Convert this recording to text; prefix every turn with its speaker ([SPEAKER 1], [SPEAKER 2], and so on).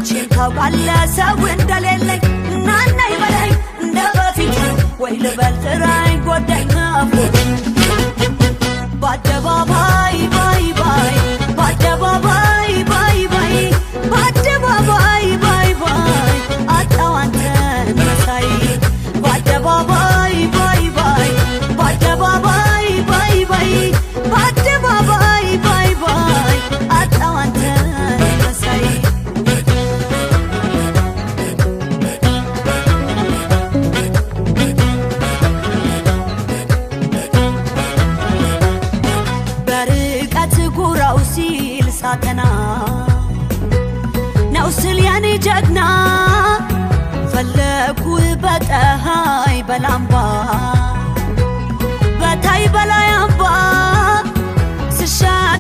[SPEAKER 1] መቼም ታውቃለህ ሰው እንደሌለኝ እናና ይበለኝ እንደ በፊቱ ወይ ልበል ጥራኝ ጎዳኝ ናፍቆት በአደባባይ ባይ ባይ በአደባባይ ባይ ባይ በአደባባይ ባይ ባይ አጣው አንተን መሳይ በአደባባይ ባይ ባይ በአደባባይ ባይ ባይ በአደባባይ ባይ ባይ አጣው አንተን መሳይ በርቀት ጉራው ሲል ሳተና ነው ስል ያኔ ጀግና ፈለኩ በፀሐይ በላምባ በታይ በላይ